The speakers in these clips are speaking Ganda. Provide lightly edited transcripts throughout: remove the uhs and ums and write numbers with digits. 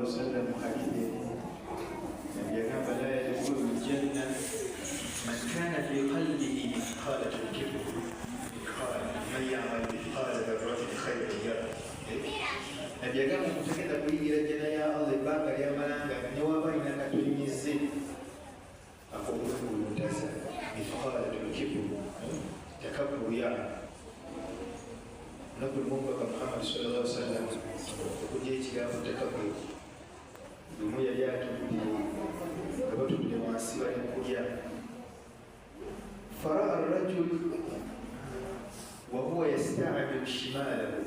وسلم حديث يقام لا يدخل الجنة من كان في قلبه مثقال الكبر من يعمل مثقال ذرة خيرا يره يقام متكدا kuyigira jjana ya Allah ebbanga lyamalanga ne waba alina katonyeze ak'obuluntaza مثقال الكبر تكبر يعني نقول مبارك محمد صلى الله عليه وسلم وجيت يا متكبر دموع ياك قبضت لمعصية الكلية فرأى الرجل وهو يستعمل شماله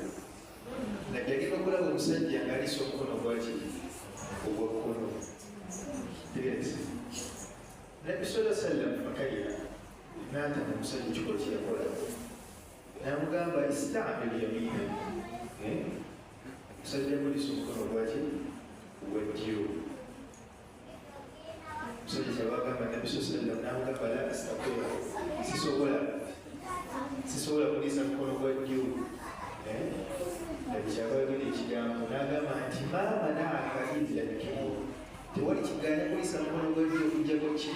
لكن يقول له مسجع عليه سكون واجب وكونه النبي صلى الله عليه وسلم فكيف مات مسجع كل يقول namugamba istamil yamina musajja mulisa omukono gwaki gwajjo musajja kyabagamba nabi saa sallam namugamba la astaqira sisobola kulisa mukono gwajjo nabi kyabagenda ekigambo nagamba nti ma manaaka illa lkibu tewali kiganya kulisa mukono gwajjo okujjako ki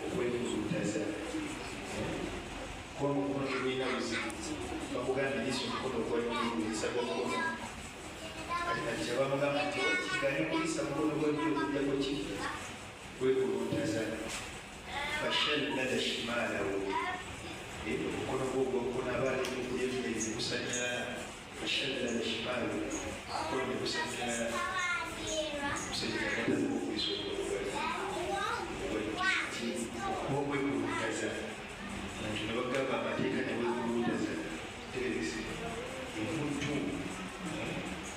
okwekuzutaza kwa mkono gwina buzibu bakugamba liiso omukono gwajjuulisa gwakono ati kyabamugamba nti kiganye kulisa mukono gwajju okujjako ki gwekuluntaza fashaddada shimaalahu omukono gwogwokona abaalimukulyemezi gusanyala fashaddada shimaalahu omukono ne gusanyala musajjagataza okulisa omukono gwajju ogwekuluntaza nebagamba amateeka nebwekuluntaza tegerese emuntu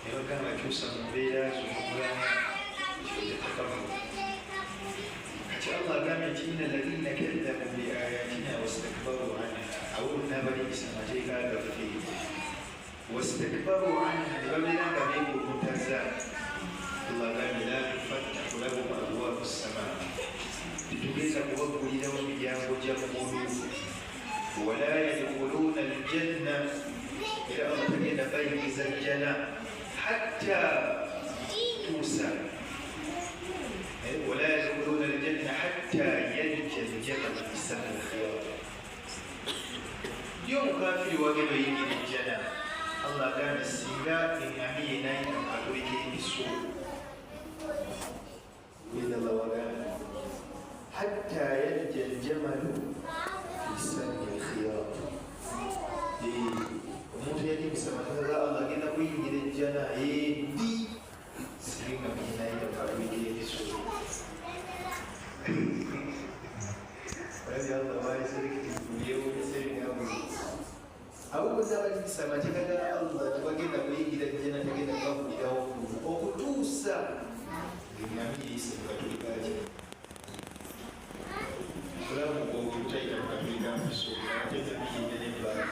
nebagamba kyusa mu mbeera zomugamba kyotakamu kati Allah agambye nti inna alladhina kadhabu biayatina wastakbaru anha awolina abaliyisa amateeka agaffe wastakbaru anha nebabeera nga bekuluntaza Allah agambye la tufattahu lahum abwaabu ssamaa tetugenda kubagulirawo miryango gya ggulu ولا يدخلون الجنة إلى أن تجد بيز الجنة حتى توسع ولا يدخلون الجنة حتى يلج الجبل في سم الخياط يوم كافي وجب يجي الجنة الله كان السنجاء من أمين نايم أدرك السوء من الله وقال حتى يلج الجمل في سم الخياط umuntu yajibisa matala Allah agenda kuyingira ejjana endi siringa muyinayo kaluyigira ebisolo olabi Allah wayeserekitiyewuliseeringamu abakozi abajibisa amateeka ga Allah tebagenda kuyingira ejjana tegenda kubagulirawo okutuusa ng'eŋŋamiriisa mu katulikaki olamu obutayita mu katulika mpisolo ate tebiyinja n'ebbala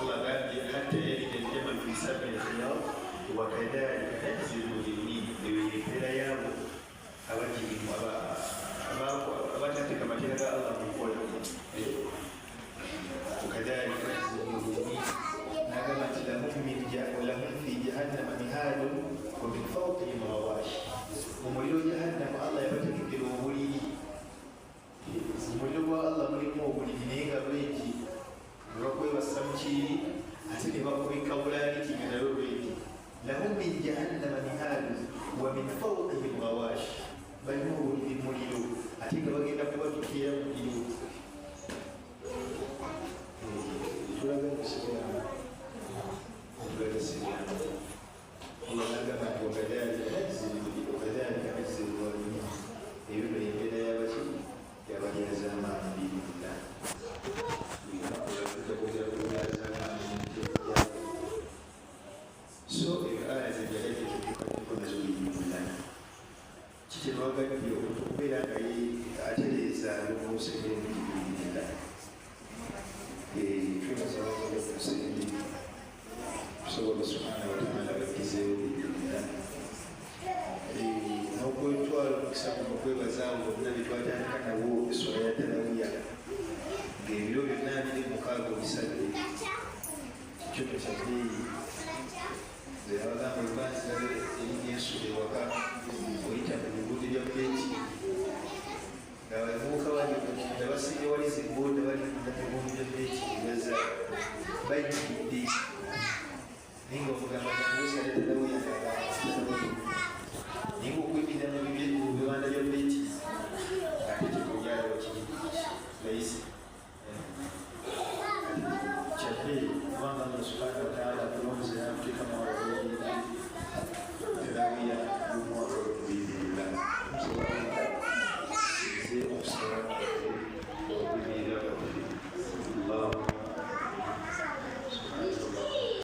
الله قال حتى يلج الجمل في سم الخياط وكذلك نجزي المجرمين لا يامر أوجههم أباك كما تلقى الله من قوله وكذلك نجزي المجرمين نغمت لهم في جهنم مهاد ومن فوقهم غواش ومولو جهنم الله يبتكك الوبولي مولو الله مريم وبولي نيغا بيجي lwakweba samukiri ate ne bakubika bulaani kigenda lwolweki lahum min jahannama mihadu wa min fawqihim ghawash balina obuliri muliro ate nga bagenda kubatukira muliro tulagasebyama Allah nagamba nti wakadhalika najzi lwalimin eyo embeera yabaki yabajazaamaani bibillah so aya zebyaleteka ebikozesa ebiyimulana kikirwagadde okubeera nga atereeza lumusebendibibilala twebazawaaakusendi tusobola subhana wataala bakizeewo bibilala n'okwetwala omukisa guno okwebazaawo bonna betwatandika nabo eswala ya tarawiya ng'ebiro byonna biri mukaaga obisadde kyo kyabbeeyi الباس